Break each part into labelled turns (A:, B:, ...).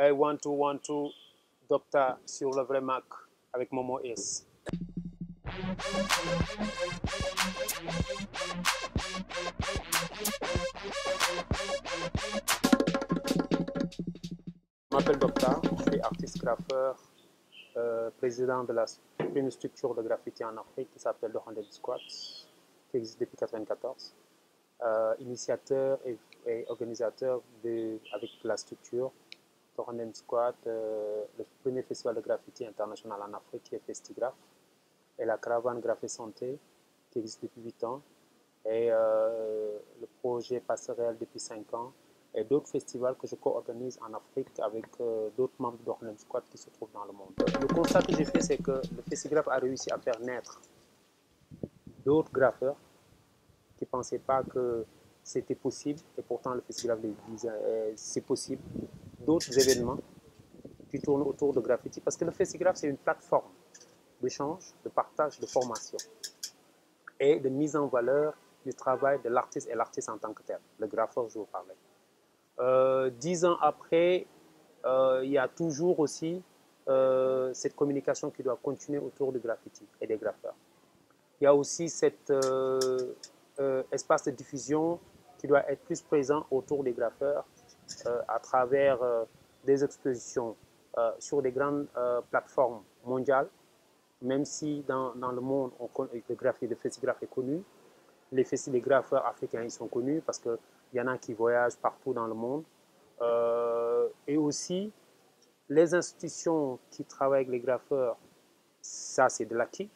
A: One, two, Docteur sur le vrai Mac avec Momo S. Je m'appelle Docteur, je suis artiste graffeur, président de la première structure de graffiti en Afrique qui s'appelle le Random Squad, qui existe depuis 1994. Initiateur et organisateur avec la structure de Random Squad, le premier festival de graffiti international en Afrique qui est Festigraph, et la caravane Graffé Santé qui existe depuis 8 ans, et le projet Passerelle depuis 5 ans, et d'autres festivals que je co-organise en Afrique avec d'autres membres de Random Squad qui se trouvent dans le monde. Le constat que j'ai fait, c'est que le Festigraph a réussi à faire naître d'autres graffeurs qui ne pensaient pas que c'était possible, et pourtant le Festigraph disait c'est possible. D'autres événements qui tournent autour de graffiti, parce que le Festigraph, c'est une plateforme d'échange, de partage, de formation et de mise en valeur du travail de l'artiste et l'artiste en tant que tel, le graffeur, je vous parlais. 10 ans après, il y a toujours aussi cette communication qui doit continuer autour du graffiti et des graffeurs. Il y a aussi cet espace de diffusion qui doit être plus présent autour des graffeurs à travers des expositions sur des grandes plateformes mondiales, même si dans le monde, le Festigraph est connu. Les graffeurs africains ils sont connus parce qu'il y en a qui voyagent partout dans le monde. Et aussi, les institutions qui travaillent avec les graffeurs, ça c'est de l'acquis,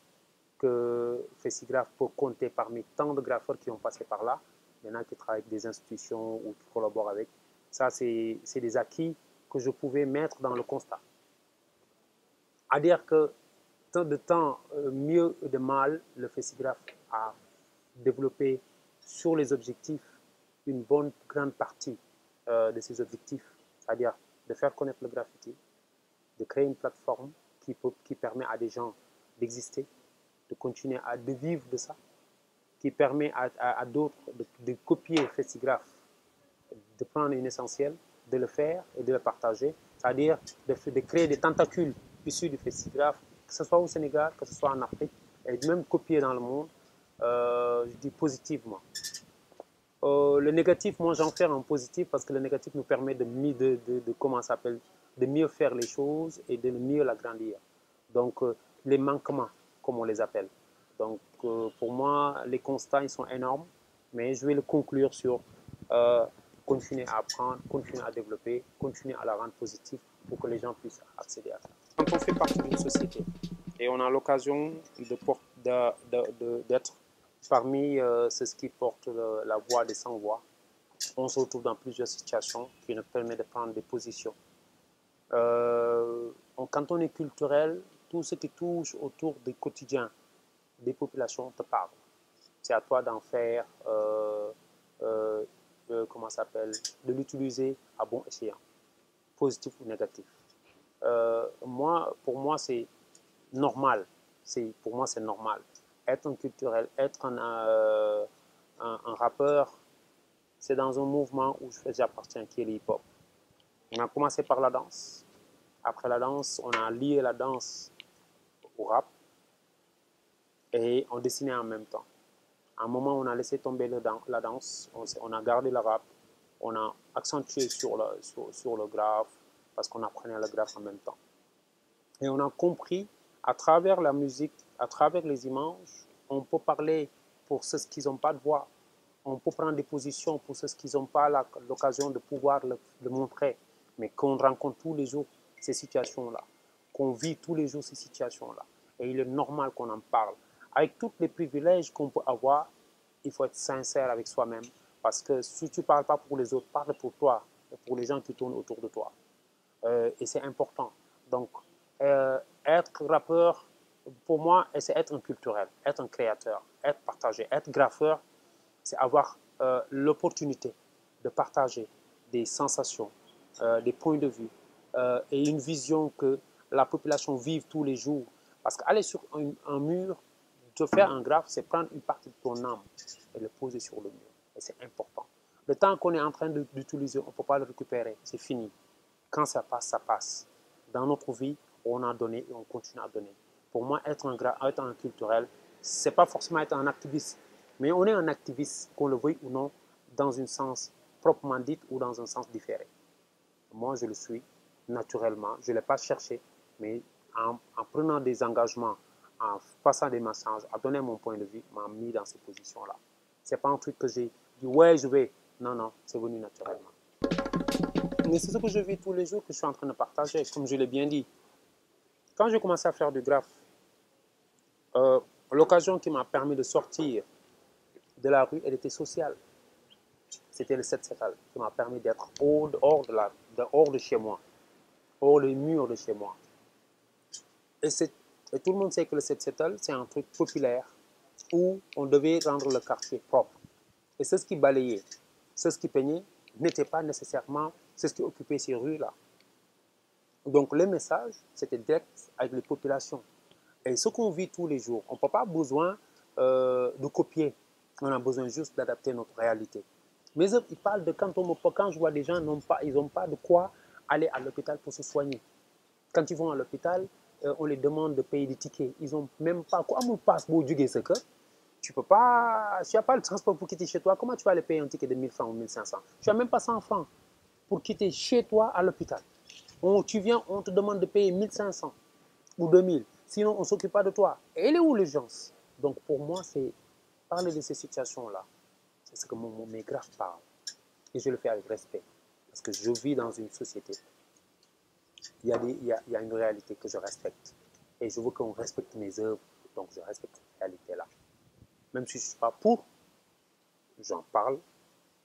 A: que Festigraph peut compter parmi tant de graffeurs qui ont passé par là. Il y en a qui travaillent avec des institutions ou qui collaborent avec. Ça, c'est des acquis que je pouvais mettre dans le constat. À dire que de temps, mieux et de mal, le Festigraph a développé sur les objectifs une bonne grande partie de ces objectifs, c'est-à-dire de faire connaître le graffiti, de créer une plateforme qui permet à des gens d'exister, de continuer de vivre de ça, qui permet à d'autres de copier Festigraph, de prendre une essentielle, de le faire et de le partager, c'est-à-dire de créer des tentacules issus du Festigraph, que ce soit au Sénégal, que ce soit en Afrique, et de même copier dans le monde, je dis positivement. Le négatif, moi j'en fais en positif parce que le négatif nous permet comment ça s'appelle, de mieux faire les choses et de mieux l'agrandir. Donc les manquements, comme on les appelle. Donc pour moi, les constats ils sont énormes, mais je vais le conclure sur continuer à apprendre, continuer à développer, continuer à la rendre positive pour que les gens puissent accéder à ça. Quand on fait partie d'une société et on a l'occasion d'être parmi ceux qui portent la voix des sans-voix, on se retrouve dans plusieurs situations qui nous permettent de prendre des positions. Quand on est culturel, tout ce qui touche autour du quotidien des populations te parle. C'est à toi d'en faire, comment ça s'appelle, de l'utiliser à bon escient, positif ou négatif. Pour moi, c'est normal. Pour moi, c'est normal. Être un culturel, être un rappeur, c'est dans un mouvement où j'appartiens, qui est le hip-hop. On a commencé par la danse. Après la danse, on a lié la danse au rap et on dessinait en même temps. À un moment, on a laissé tomber la danse, on a gardé le rap, on a accentué sur le graphe parce qu'on apprenait le graphe en même temps. Et on a compris, à travers la musique, à travers les images, on peut parler pour ceux qui n'ont pas de voix, on peut prendre des positions pour ceux qui n'ont pas l'occasion de pouvoir le montrer, mais qu'on rencontre tous les jours ces situations-là, qu'on vit tous les jours ces situations-là. Et il est normal qu'on en parle. Avec tous les privilèges qu'on peut avoir, il faut être sincère avec soi-même, parce que si tu ne parles pas pour les autres, parle pour toi et pour les gens qui tournent autour de toi. Et c'est important. Donc, être rappeur, pour moi, c'est être un culturel, être un créateur, être partagé. Être graffeur, c'est avoir l'opportunité de partager des sensations, des points de vue et une vision que la population vive tous les jours. Parce qu'aller sur un mur, te faire un graphe, c'est prendre une partie de ton âme et le poser sur le mur. Et c'est important. Le temps qu'on est en train d'utiliser, on ne peut pas le récupérer, c'est fini. Quand ça passe, ça passe. Dans notre vie, on a donné et on continue à donner. Pour moi, être un culturel, ce n'est pas forcément être un activiste, mais on est un activiste, qu'on le veuille ou non, dans un sens proprement dit ou dans un sens différé. Moi, je le suis naturellement. Je ne l'ai pas cherché, mais en prenant des engagements, en passant des messages, à donner mon point de vue, m'a mis dans ces positions-là. Ce n'est pas un truc que j'ai dit, ouais, je vais. Non, non, c'est venu naturellement. Mais c'est ce que je vis tous les jours que je suis en train de partager, comme je l'ai bien dit. Quand j'ai commencé à faire du graphe, l'occasion qui m'a permis de sortir de la rue, elle était sociale. C'était le 7-7 qui m'a permis d'être hors de chez moi, hors les murs de chez moi. Et tout le monde sait que le 7-7, c'est un truc populaire où on devait rendre le quartier propre. Et c'est ce qui balayait, c'est ce qui peignait, n'était pas nécessairement ce qui occupait ces rues-là. Donc le message, c'était direct avec les populations. Et ce qu'on vit tous les jours, on n'a pas besoin de copier, on a besoin juste d'adapter notre réalité. Mes œuvres, ils parlent de quand je vois des gens, ils n'ont pas de quoi aller à l'hôpital pour se soigner. Quand ils vont à l'hôpital, on les demande de payer des tickets. Ils n'ont même pas quoi. Mon passeport du que tu peux pas, tu n'as pas le transport pour quitter chez toi. Comment tu vas aller payer un ticket de 1000 francs ou 1500? Tu n'as même pas 100 francs pour quitter chez toi à l'hôpital. Tu viens, on te demande de payer 1500 ou 2000. Sinon, on ne s'occupe pas de toi. Et elle est où l'urgence? Donc, pour moi, c'est parler de ces situations-là. C'est ce que mes graphes parlent. Et je le fais avec respect. Parce que je vis dans une société. Il y a une réalité que je respecte. Et je veux qu'on respecte mes œuvres. Donc, je respecte cette réalité-là. Même si je ne suis pas pour, j'en parle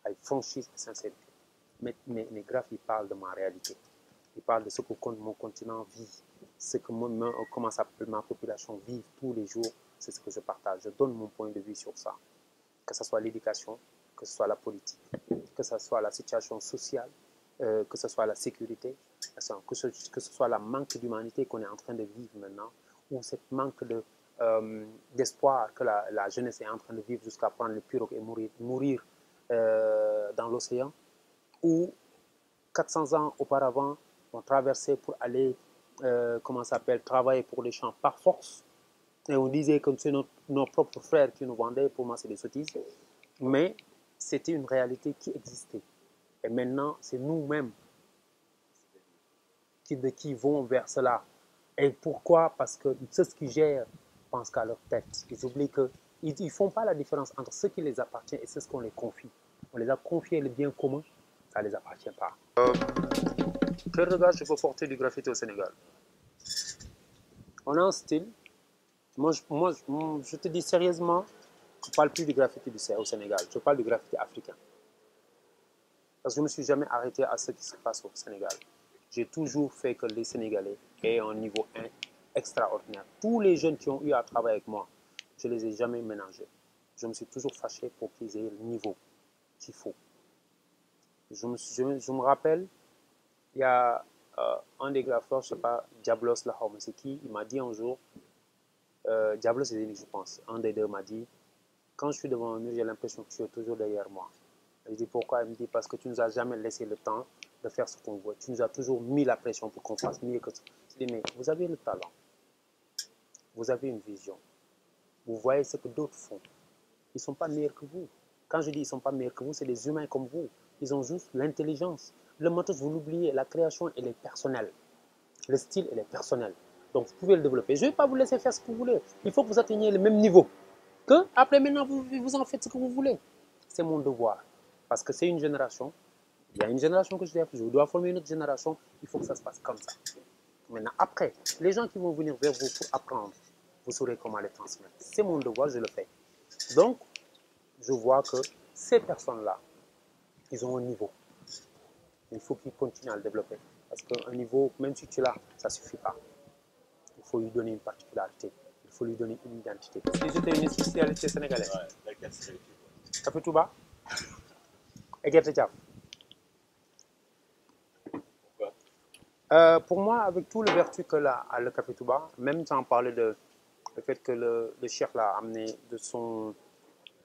A: avec franchise et sincérité. Mes graphes, ils parlent de ma réalité. Ils parlent de ce que mon continent vit, ce que ma population vit tous les jours. C'est ce que je partage. Je donne mon point de vue sur ça. Que ce soit l'éducation, que ce soit la politique, que ce soit la situation sociale, que ce soit la sécurité, que ce soit la manque d'humanité qu'on est en train de vivre maintenant, ou cette manque d'espoir que la jeunesse est en train de vivre jusqu'à prendre le pirogue et mourir dans l'océan, ou 400 ans auparavant, on traversait pour aller, travailler pour les champs par force. Et on disait que c'est nos propres frères qui nous vendaient. Pour moi, c'est des sottises. Mais c'était une réalité qui existait. Et maintenant, c'est nous-mêmes qui vont vers cela. Et pourquoi? Parce que ceux qui gèrent pensent qu'à leur tête. Ils oublient qu'ils ne font pas la différence entre ce qui les appartient et ce qu'on les confie. On les a confié le bien commun, ça ne les appartient pas. Quel regard je peux porter du graffiti au Sénégal? On a un style. Moi, je te dis sérieusement, je ne parle plus du graffiti au Sénégal. Je parle du graffiti africain. Parce que je ne me suis jamais arrêté à ce qui se passe au Sénégal. J'ai toujours fait que les Sénégalais aient un niveau extraordinaire. Tous les jeunes qui ont eu à travailler avec moi, je ne les ai jamais ménagés. Je me suis toujours fâché pour qu'ils aient le niveau qu'il faut. Je me rappelle, il y a un des graffeurs, je ne sais pas, Diablos là, c'est qui, il m'a dit un jour, Diablos c'est Zénith, je pense, un des deux m'a dit, quand je suis devant un mur, j'ai l'impression que tu es toujours derrière moi. Je dis pourquoi? Il me dit parce que tu ne nous as jamais laissé le temps de faire ce qu'on veut. Tu nous as toujours mis la pression pour qu'on fasse mieux que ça. Je dis mais vous avez le talent, vous avez une vision, vous voyez ce que d'autres font. Ils ne sont pas meilleurs que vous. Quand je dis ils ne sont pas meilleurs que vous, c'est des humains comme vous. Ils ont juste l'intelligence. Le moteur, vous l'oubliez, la création, elle est personnelle. Le style, elle est personnel. Donc, vous pouvez le développer. Je ne vais pas vous laisser faire ce que vous voulez. Il faut que vous atteigniez le même niveau. Que après, maintenant, vous en faites ce que vous voulez. C'est mon devoir. Parce que c'est une génération. Il y a une génération que je dois former une autre génération. Il faut que ça se passe comme ça. Maintenant, après, les gens qui vont venir vers vous pour apprendre, vous saurez comment les transmettre. C'est mon devoir, je le fais. Donc, je vois que ces personnes-là, ils ont un niveau. Il faut qu'ils continuent à le développer. Parce qu'un niveau, même si tu l'as, ça ne suffit pas. Il faut lui donner une particularité. Il faut lui donner une identité. Si c'était une spécialité sénégalaise. Ouais, Café Touba et Gerte Diaf. Pourquoi? Pour moi, avec tout le vertu que a le Café Touba, même sans parler de le fait que le cheikh l'a amené de son...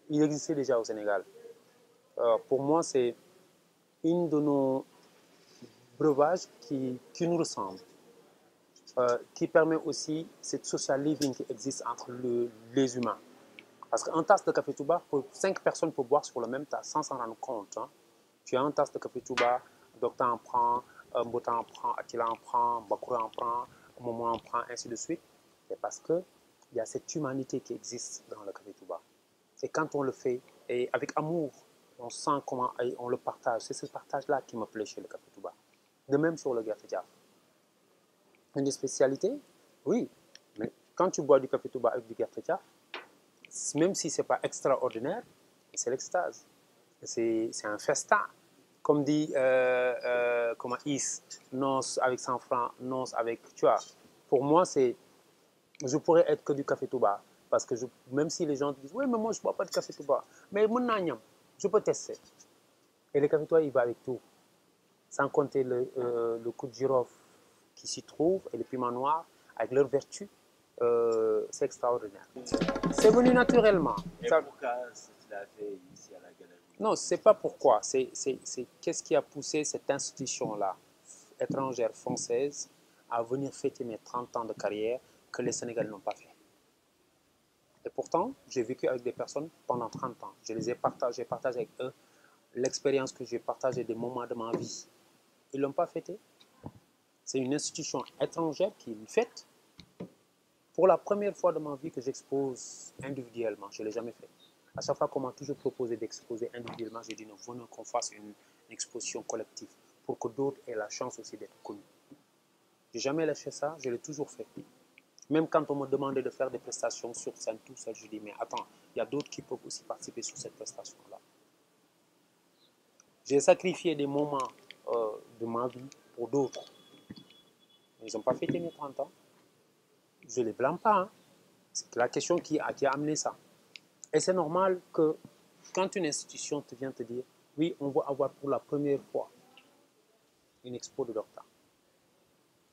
A: Il existait déjà au Sénégal. Pour moi, c'est une de nos breuvage qui nous ressemble, qui permet aussi cette social living qui existe entre les humains. Parce qu'un tasse de café Touba, 5 personnes peuvent boire sur le même tasse sans s'en rendre compte. Hein. Tu as un tasse de café Touba, Docteur en prend, Mbota en prend, Attila en prend, Bakura en prend, Momo en prend, ainsi de suite. C'est parce qu'il y a cette humanité qui existe dans le café Touba. Et quand on le fait, et avec amour, on sent comment on le partage. C'est ce partage-là qui me plaît chez le café Touba. De même sur le Gafé Diaf. Une spécialité, oui, mais quand tu bois du café Touba avec du Gafé Diaf, même si ce n'est pas extraordinaire, c'est l'extase. C'est un festin. Comme dit comment Is, noce avec 100 francs, noce avec, tu vois. Pour moi, je pourrais être que du café Touba. Parce que même si les gens disent, oui, mais moi, je ne bois pas de café Touba. Mais je peux tester. Et le café Touba, il va avec tout. Sans compter le coup de girofle qui s'y trouve et le piment noir, avec leurs vertus, c'est extraordinaire. C'est venu naturellement.
B: Et pourquoi tu l'as fait ici à la galerie?
A: Non, c'est pas pourquoi. C'est qu'est-ce qui a poussé cette institution-là, étrangère française, à venir fêter mes 30 ans de carrière que les Sénégalais n'ont pas fait. Et pourtant, j'ai vécu avec des personnes pendant 30 ans. J'ai partagé avec eux l'expérience que j'ai partagée des moments de ma vie. Ils ne l'ont pas fêté. C'est une institution étrangère qui est faite. Pour la première fois de ma vie que j'expose individuellement, je ne l'ai jamais fait. À chaque fois qu'on m'a toujours proposé d'exposer individuellement, j'ai dit non, venons qu'on fasse une exposition collective pour que d'autres aient la chance aussi d'être connus. Je n'ai jamais lâché ça, je l'ai toujours fait. Même quand on me demandait de faire des prestations sur scène tout seul, je dis mais attends, il y a d'autres qui peuvent aussi participer sur cette prestation-là. J'ai sacrifié des moments de ma vie pour d'autres. Ils n'ont pas fêté mes 30 ans. Je ne les blâme pas. Hein. C'est la question qui a amené ça. Et c'est normal que quand une institution te vient te dire oui, on va avoir pour la première fois une expo de Docta.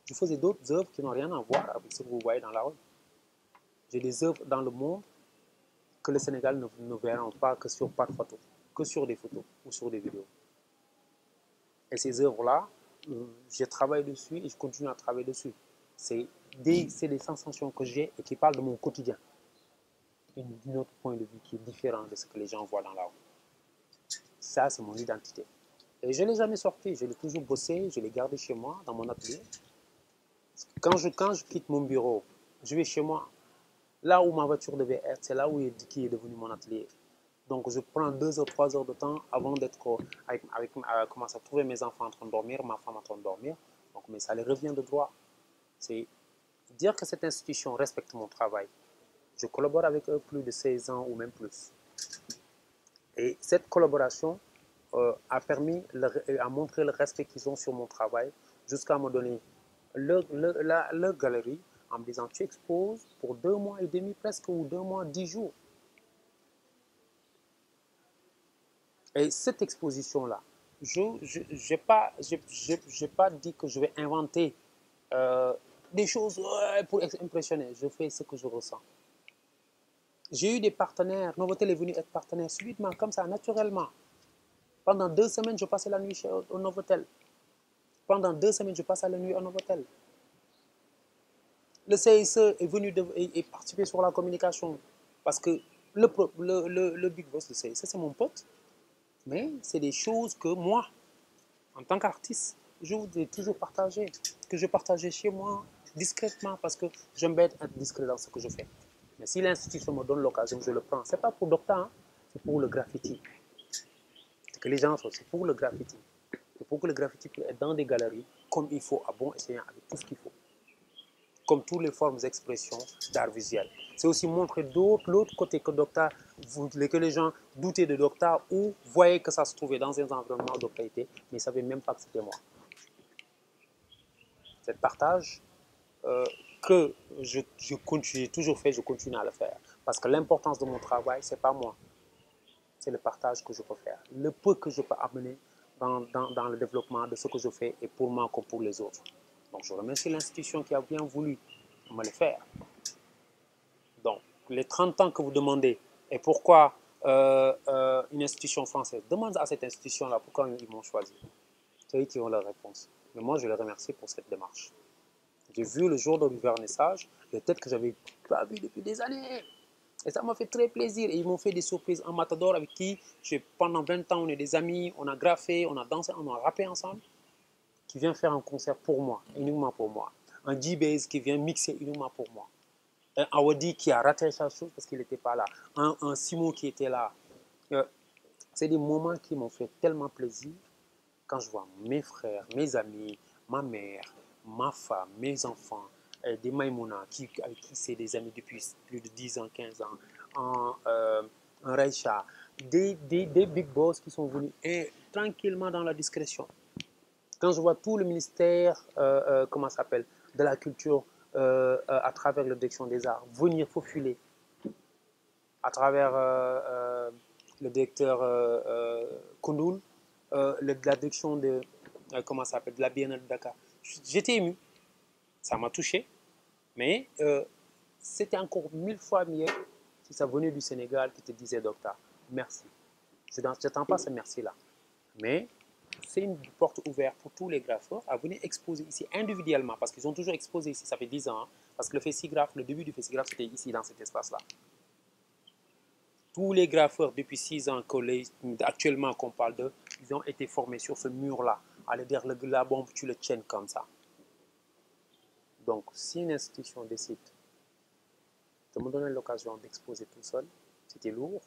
A: Je faisais d'autres œuvres qui n'ont rien à voir avec ce que vous voyez dans la rue. J'ai des œuvres dans le monde que le Sénégal ne verra pas que sur pas de photos, que sur des photos ou sur des vidéos. Et ces œuvres-là, j'ai travaillé dessus et je continue à travailler dessus. C'est des sensations que j'ai et qui parlent de mon quotidien. D'un autre point de vue qui est différent de ce que les gens voient dans la rue. Ça, c'est mon identité. Et je ne l'ai jamais sorti, je l'ai toujours bossé, je l'ai gardé chez moi, dans mon atelier. Quand je quitte mon bureau, je vais chez moi. Là où ma voiture devait être, c'est là qui est devenu mon atelier. Donc je prends 2 ou 3 heures de temps avant d'être commencer à trouver mes enfants en train de dormir, ma femme en train de dormir. Donc, mais ça les revient de droit. C'est dire que cette institution respecte mon travail. Je collabore avec eux plus de 16 ans ou même plus. Et cette collaboration a montré le respect qu'ils ont sur mon travail jusqu'à me donner leur galerie en me disant tu exposes pour 2 mois et demi presque ou 2 mois, 10 jours. Et cette exposition-là, je n'ai pas dit que je vais inventer des choses pour impressionner. Je fais ce que je ressens. J'ai eu des partenaires. Novotel est venu être partenaire subitement, comme ça, naturellement. Pendant 2 semaines, je passais la nuit au Novotel. Pendant 2 semaines, je passais la nuit au Novotel. Le CSE est venu et participer sur la communication. Parce que le Big Boss du CSE, c'est mon pote. Mais c'est des choses que moi, en tant qu'artiste, je voudrais toujours partager. Que je partageais chez moi discrètement parce que j'aime bien être discret dans ce que je fais. Mais si l'institution me donne l'occasion, je le prends. Ce n'est pas pour Docta, hein, c'est pour le graffiti. C'est que les gens sont, c'est pour le graffiti. C'est pour que le graffiti puisse être dans des galeries comme il faut, à bon escient, avec tout ce qu'il faut. Comme toutes les formes d'expression d'art visuel. C'est aussi montrer l'autre côté que Docta, que les gens doutaient de Docta ou voyaient que ça se trouvait dans un environnement d'octalité, mais ils ne savaient même pas que c'était moi. C'est le partage que j'ai toujours fait, je continue à le faire. Parce que l'importance de mon travail, ce n'est pas moi. C'est le partage que je peux faire. Le peu que je peux amener dans le développement de ce que je fais, et pour moi comme pour les autres. Donc je remercie l'institution qui a bien voulu me le faire. Donc les 30 ans que vous demandez, et pourquoi une institution française, demande à cette institution-là pourquoi ils m'ont choisi. C'est eux qui ont la réponse. Mais moi, je les remercie pour cette démarche. J'ai vu le jour du vernissage des têtes que j'avais pas vues depuis des années. Et ça m'a fait très plaisir. Et ils m'ont fait des surprises. Un matador avec qui, pendant 20 ans, on est des amis, on a graffé, on a dansé, on a rappé ensemble, qui vient faire un concert pour moi, uniquement pour moi. Un G-Base qui vient mixer uniquement pour moi. Un Awadi qui a raté sa chose parce qu'il n'était pas là. Un Simon qui était là. C'est des moments qui m'ont fait tellement plaisir quand je vois mes frères, mes amis, ma mère, ma femme, mes enfants, des Maïmouna, avec qui c'est des amis depuis plus de 10 ans, 15 ans, un Raïcha, des big boss qui sont venus tranquillement dans la discrétion. Quand je vois tout le ministère, comment ça s'appelle, de la culture, à travers la direction des arts, venir faufiler, à travers le directeur Kondoul, la direction de, comment ça s'appelle, de la Biennale de Dakar. J'étais ému, ça m'a touché, mais c'était encore 1000 fois mieux si ça venait du Sénégal qui te disait docteur, merci. Je n'attends pas ce merci-là, mais c'est une porte ouverte pour tous les graffeurs à venir exposer ici individuellement, parce qu'ils ont toujours exposé ici, ça fait 10 ans, hein, parce que le début du Festigraph, c'était ici, dans cet espace-là. Tous les graffeurs depuis 6 ans, actuellement qu'on parle d'eux, ils ont été formés sur ce mur-là. Allez dire la bombe, tu le tiennes comme ça. Donc, si une institution décide de me donner l'occasion d'exposer tout seul, c'était lourd.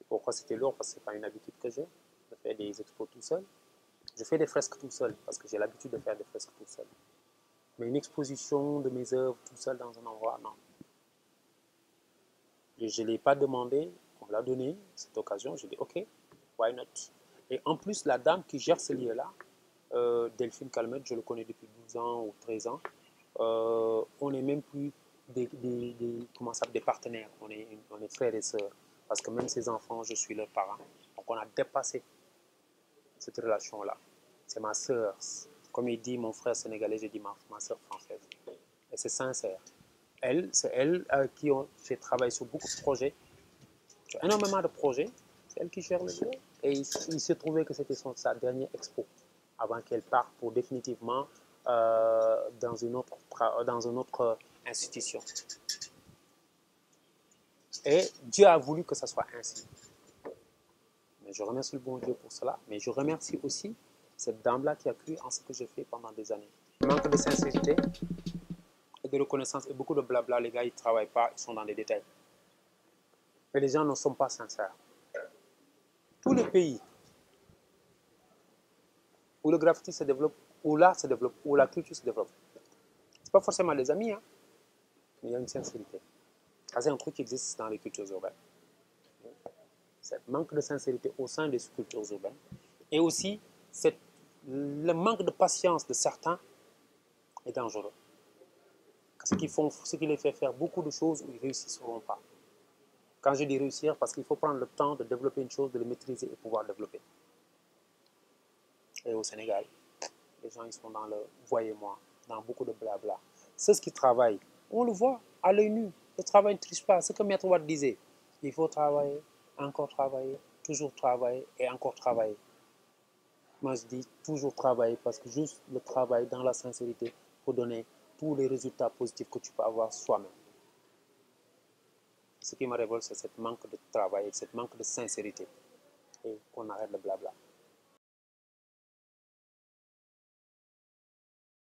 A: Et pourquoi c'était lourd? Parce que ce n'est pas une habitude que j'ai de faire des expos tout seul. Je fais des fresques tout seul parce que j'ai l'habitude de faire des fresques tout seul. Mais une exposition de mes œuvres tout seul dans un endroit, non. Et je ne l'ai pas demandé, on me l'a donné, cette occasion, j'ai dit ok, why not? Et en plus, la dame qui gère ce lieu-là, Delphine Calmette, je le connais depuis 12 ans ou 13 ans, on n'est même plus comment ça, des partenaires, on est frères et sœurs, parce que même ses enfants, je suis leur parent. Donc on a dépassé cette relation-là. C'est ma sœur, comme il dit mon frère sénégalais, j'ai dit ma sœur française. Et c'est sincère. C'est elle avec qui j'ai travaillé sur beaucoup de projets, sur énormément de projets. C'est elle qui gère le lieu. Et il s'est trouvé que c'était sa dernière expo avant qu'elle parte pour définitivement dans une autre institution. Et Dieu a voulu que ça soit ainsi. Mais je remercie le bon Dieu pour cela. Mais je remercie aussi cette dame-là qui a cru en ce que j'ai fait pendant des années. Il manque de sincérité et de reconnaissance et beaucoup de blabla. Les gars, ils ne travaillent pas, ils sont dans les détails. Mais les gens ne sont pas sincères. Tous les pays où le graffiti se développe, où l'art se développe, où la culture se développe, ce n'est pas forcément les amis, hein, mais il y a une sincérité. C'est un truc qui existe dans les cultures urbaines. C'est le manque de sincérité au sein des cultures urbaines et aussi le manque de patience de certains est dangereux. Ce qui les fait faire beaucoup de choses où ils ne réussiront pas. Quand je dis réussir, parce qu'il faut prendre le temps de développer une chose, de le maîtriser et pouvoir développer. Et au Sénégal, les gens ils sont dans le voyez-moi, dans beaucoup de blabla. Ceux qui travaillent, on le voit à l'œil nu. Le travail ne triche pas. Ce que Maître Wade disait, il faut travailler, encore travailler, toujours travailler et encore travailler. Moi je dis toujours travailler parce que juste le travail dans la sincérité pour donner tous les résultats positifs que tu peux avoir soi-même. Ce qui me révolte, c'est ce manque de travail, ce manque de sincérité et qu'on arrête le blabla.